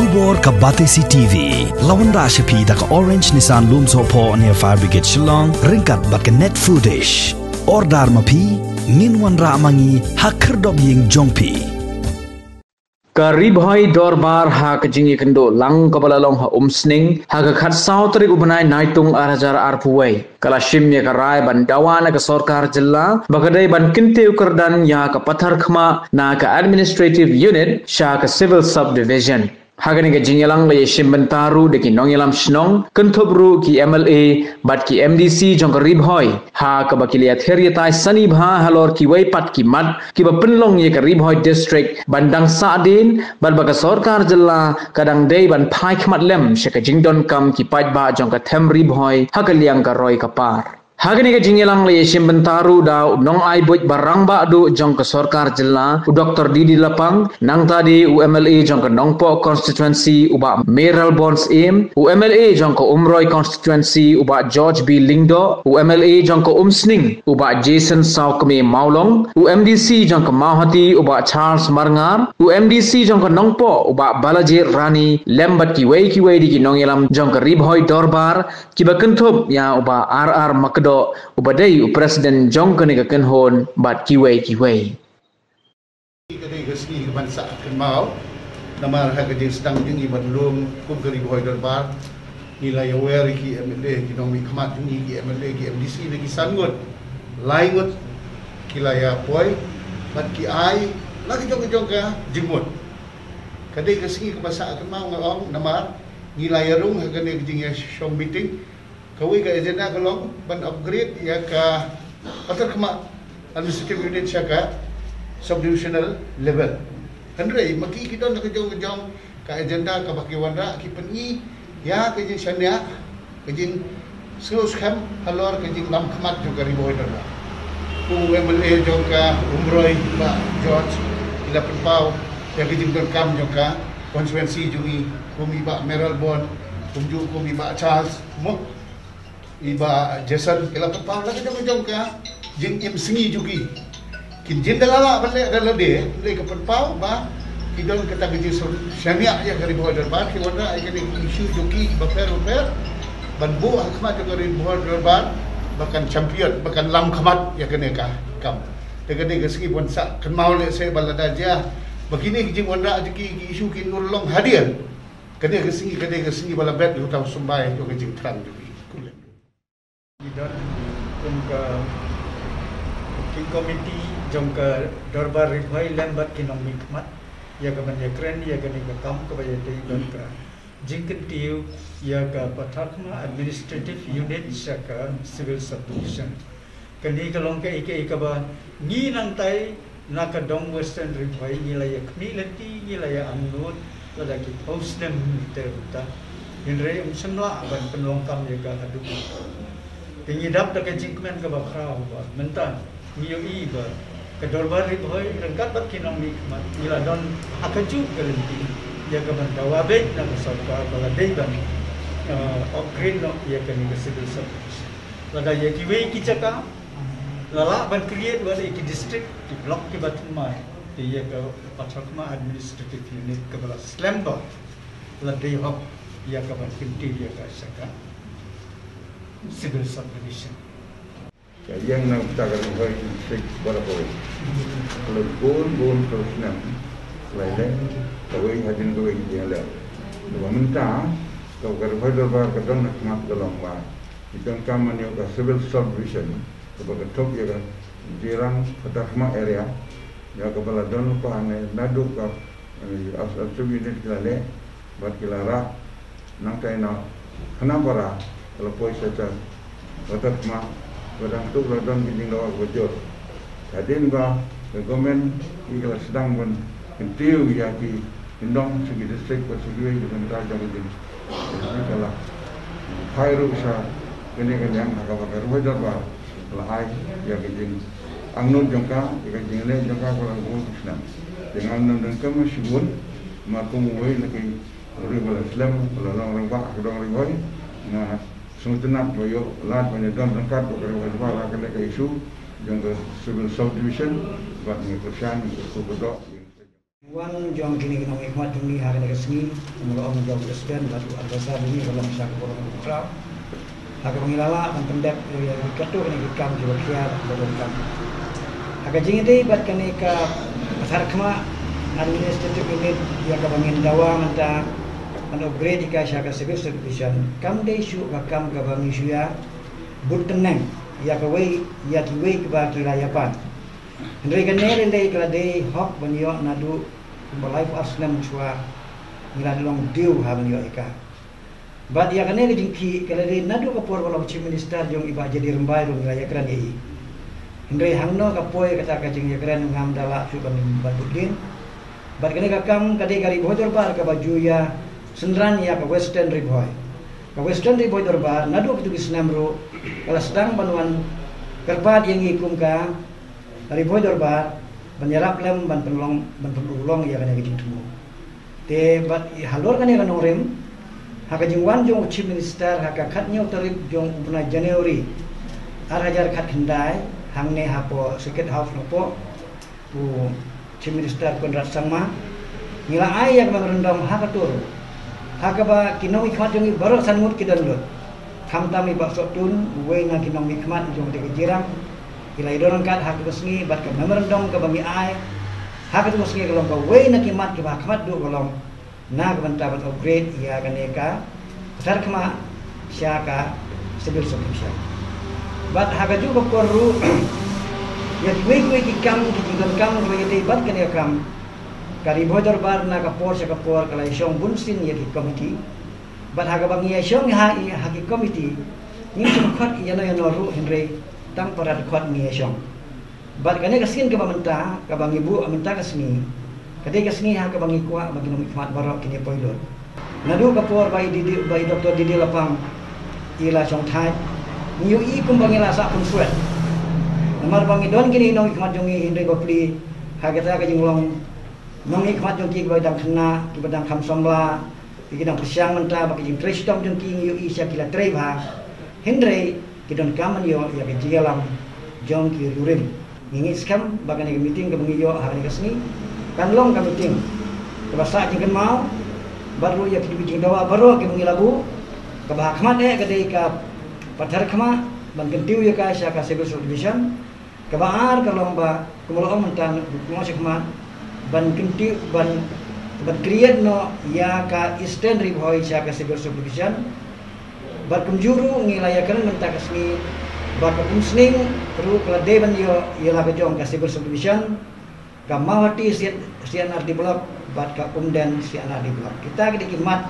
Tubor ka Batesi TV, lawan Rashapi da ka Orange Nissan Lumso po near Fire Brigade Shillong, ringkat bat ka net footage. Ordar mapi, minwan ra mangi hakerdop ying jongpi. Karibhai dorbar ha kajingi kendo lang kabalalong ha umsning ha kakhat sautri ubanai naitung arajar arpuway kala shimya karai bandawana ka sorkar jilla bakadai ban kinte ukardan ya ka pathar khma na ka administrative unit sha ka civil subdivision hagani ka jingelang le shimbantaru de ki nongyelam shnong kentobru ki MLA bat ki MDC jong karibhoi ha ka bakilia theriatai sani bha halor ki waipat ki mat ki ba penlong ye karibhoi district bandang sadin ban baka sorkar jilla kadang dei ban phai khmat lem sheka jingdon kam ki paj ba jong ka them ribhoi ha ka liang ka roi ka par hagani ka jingelang le shimbantaru da nong ai boj barang ba du jong ka sorkar jilla u Dr. Didi Lapang nang tadi u MLA jong ka Nongpo constituency uba Meral Bonds im u MLA jong ka Umroi constituency uba George B Lingdo u MLA jong ka Umsning uba Jason Saukme Maulong u MDC jong ka Mahati uba Charles Marngar u MDC jong ka Nongpo uba Balaji Rani lembat ki wei di ki nongyelam jong ka Ribhoi Dorbar ki ba kenthop ya uba RR Makdo ubadai presiden jong kene ka kenhon bat kiwei kadai gesni kebansa kenmau nama ha kadai sedang jingi badlum kum Ribhoi Dorbar nilai aware ki MLA ki nomi khmat jingi ki MLA ki MDC lagi sangut laingut kilaya poi bat ki ai lagi jong ka jimut kadai gesni kebansa kenmau ngong nama nilai rung ha kadai jingi show meeting kawai ka agenda kalong ban upgrade ya ka patar kema administrative unit siya ka subdivisional level. Handre maki kita nak kejong ka agenda ka bakiwanda ki pengi ya ka jing syania ka jing sulus kham halor ka jing lam khmat juga Ribhoi Dorbar. Ku MLA jong ka Umroi ba George ila penpau ya ka jing kam jong ka konstituensi jungi kumi ba Meral Bond kumju kumi ba Charles mo iba Jason kila kepala lagi jong ka jing im singi jugi kin jin dalala balik dalam dia le ke penpau ba kidon kata gaji syania ya ka Ribhoi Dorbar ki wanda ai kini isu jugi baper ban bu khmat ka Ribhoi Dorbar bahkan champion bahkan lam khmat ya kene ka kam tegade ke segi pun sak kenmau le se balada ja begini jing wanda jugi isu kin nurlong hadir kene ke segi bala bet di hutang sumbai jo ke jing terang jugi dan ke komiti jong ke Dorbar Ribhoi lembat kinomi khmat ya ke banya kren ya ke ni ke kam ke baya dei dan ke jingken tiu ya ke pathakma administrative unit ya ke civil subdivision kini ke long ke ike ba ni nang tai na ke dong western Ribhoi ni la ya khmi leti ni la ya amnut la ki post dem terta inre umsenwa ban penlong kam ya ke hadu pengidap dak jingkmen ke bakrau ba mentan mioi ba ke Dorbar Ribhoi rengkat bat kinong nikmat ila don akaju kelenti ya ke bandawa be na sarkar bala deiban upgrade no ya ke ni civil service lada ya ki wei ki caka lala ban create ba ki district di block ki batmai ti ya ke pathakma administrative unit ke bala slamba la dei hok ya ke ban kinti ya ke saka civil subdivision. Yang nak kita Ribhoi district berapa? Kalau bon terus nam, lain kawin hajin kawin dia lah. Dua mentah, kalau Ribhoi Dorbar kadang nak mat dalam lah. Kita kan mana yang civil subdivision, kepada top ya kan, jirang pathakma area, ya kepala don lupa ane nadu ka asal unit kita le, buat kilara, nang tay na, kenapa lah? Kalau poin saja, otak mah, kadang tu kadang kijing lawak bocor. Kadang bah, government kalau sedang pun kentiu ya ki indong segi distrik persegi dengan raja kijing. Jadi kalau hai rusa, kini yang agak Ribhoi Dorbar, kalau hai ya kijing angnut jangka, kijing le jangka kalau ngomong Islam. Dengan nonton kamu syukur, maka mungkin lagi Ribhoi Islam kalau orang bah, orang Ribhoi, nah. Sungutunat boyo lat banyak dan lengkap beberapa kali akan ada isu yang ke civil subdivision buat mengurusan untuk kodok. Wan jong kini kena hikmat jong ni hari ni kesini, mula orang jauh presiden batu adasar ini kalau bisa kurang kurang. Hak pengilala dan pendek ketua kini kikam juga kiar betul kam. Hak jing ini buat kini ke pasar kema administratif unit yang kebangin dawa manta upgrade ika syaka civil subdivision. Kam day isu kam kebangi isu ya tenang ya kawai ya kiwai keba kirayapan. Hendai kene lelai kala day hok banyo nadu life aslam chua nila long diu ha banyo ika. But ya kene jingki kala day nadu kapor wala chief minister jong iba jadi rembai ro nila yakran ei. Hendai hangno kapoy kata kajing yakran ngam dala su ban badudin. But kene kakam kade gari bojor bar ka baju ya sendran ya ka western riboy. Ka western riboy dorbar nadu ketu gisnamro kala sedang banuan kerbat yang ikum ka riboy dorbar banyarap lem ban penulong ya kana gijing tumo. Te bat halor kane kana rem haka jingwan jong chief minister haka khatnya tarif jong upna Januari arajar khat khandai hangne hapo secret house nopo tu chief minister Konrad Sangma ngila ay yak mangrendam haka tur haka ba kinong ikmat jong baro sanmut kidan lot khamtami ba sotun we na kinong ikmat jong de jirang ilai dorang kat hak besni bat ke memorandum ke bami ai hak tu besni kalau kau wei nak kimat ke hakmat du kalau na ke banta bat upgrade ia kaneka besar kema syaka civil subdivision bat hak ju ko perlu ya wei ki kam ki jingan kam wei dei bat kaneka kam kari bodor bar na ka por syaka por kala syong bunsin ya ki committee bat hak bangi syong ha ki committee ni sempat ia no ru henry tang para dekat ni syong. Bat kane kasin ke bamenta ka bang ibu amenta kasni. Kade kasni ha ka bang ikwa bagi nom ikmat barok kini poilot. Nadu ka por bai Dr. Didi Lapang ila syong thai. Niu i kum bang ila sa pun suat. Namar bang don kini nom ikmat jongi hindai ko pli ha kata ka jinglong nom ikmat jong ki badang khna ki badang kham somla ki dang persiang menta bagi jing trestom jong ki niu i sya kila treba. Hindai kidon kaman yo ya ke jigalam jong ki rurim ngingi skam bagan ke meeting ke bengiyo hari kesni kan long ke meeting ke basa jingkan mau baru ya ki bijing dawa baru ke bengi labu ke bahakmat ke dei ka pathar khama ban kentiu ya ka syaka civil subdivision ke baar ke lomba kumulong mentan kuma syakmat ban kentiu ban create no ya ka eastern riboy syaka civil subdivision berkunjuru ngilayakan menta kasni berkumsning perlu keladeban yo ialah kejong ka civil subdivision ka mawati sian arti blok bat ka umdan sian arti blok kita gede kimat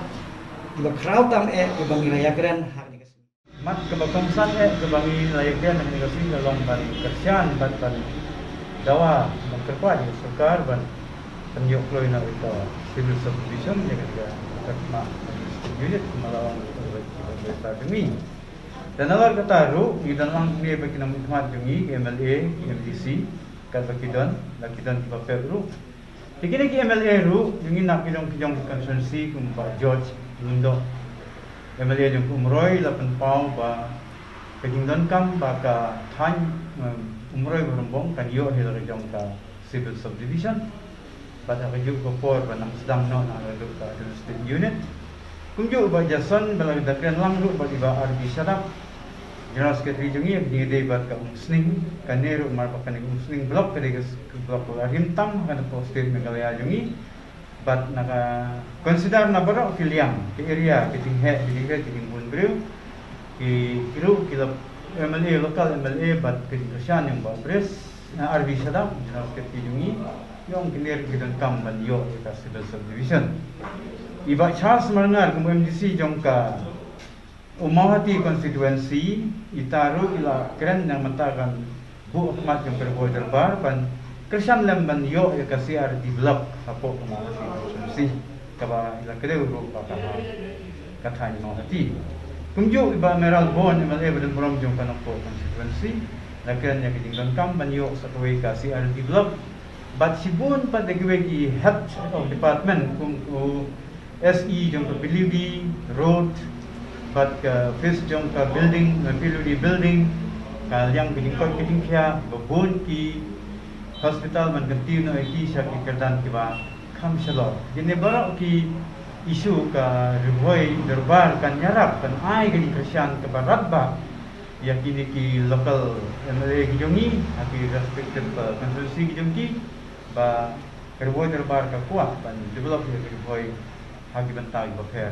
di crowd tam ke bangilayakan hak ni kasni mat ke bakomsan ke bangilayakan hak ni kasni dalam bari kersian bat dawa mengkerpa di sukar ban penjuk kloi na itu civil subdivision ya ketika mak unit melawan demi dan alar kataru di dalam dia bagi nama hikmat jungi MLA MDC kat bakidon lakidan papel ru dikini ki MLA ru jungi nak kijong konsensi kum Pak George Lundo MLA jung umroy lapan pau ba kijong kam ba ka than umroy berombong kan yo hil kijong ka civil subdivision pada kajuk ko por ba nang sedang no na lu ka state unit kunjuk ba jason bala dakran lang ru ba iba RB sadap general secretary jungi di de bat ka musning kaneru mar pa kanig musning blok ka blok ko himtam kan po state Meghalaya jungi bat naka consider na baro kiliang ke area ke tinghe ke bunbrew ki iru kilap MLA lokal MLA bat ke Krishnan yang ba pres RB sadap general secretary jungi yung kiner kidan kam ban yo ka civil subdivision Iba Charles Marngar kum MDC jong ka Umawati constituency itaru ila keren yang mentakan bu akmat jong kerbo derbar ban Krishnan lemban yo ya kasiar develop apo Umawati constituency kaba ila kede uru pa kathan Umawati kumju iba Meral Bon MLA badan from jong kanako constituency lakian yang kidingkan kam ban yo sa kawai kasiar develop but sibun pa degwegi head of department kum SE jong ka PLD road but face jong ka building PLD building kalyang kining kya babon ki hospital man kanti no ki sya ki kerdan ki ba kam shalom. Gini baru ki isu ka riboi derbar kan nyarap kan ai gini Kristen ke barat ba. Ya kini ki local MLA Gijongi, aki respected konstitusi Gijongi, ba riboi derbar ka kuat dan develop ya riboi hagi bentai baper.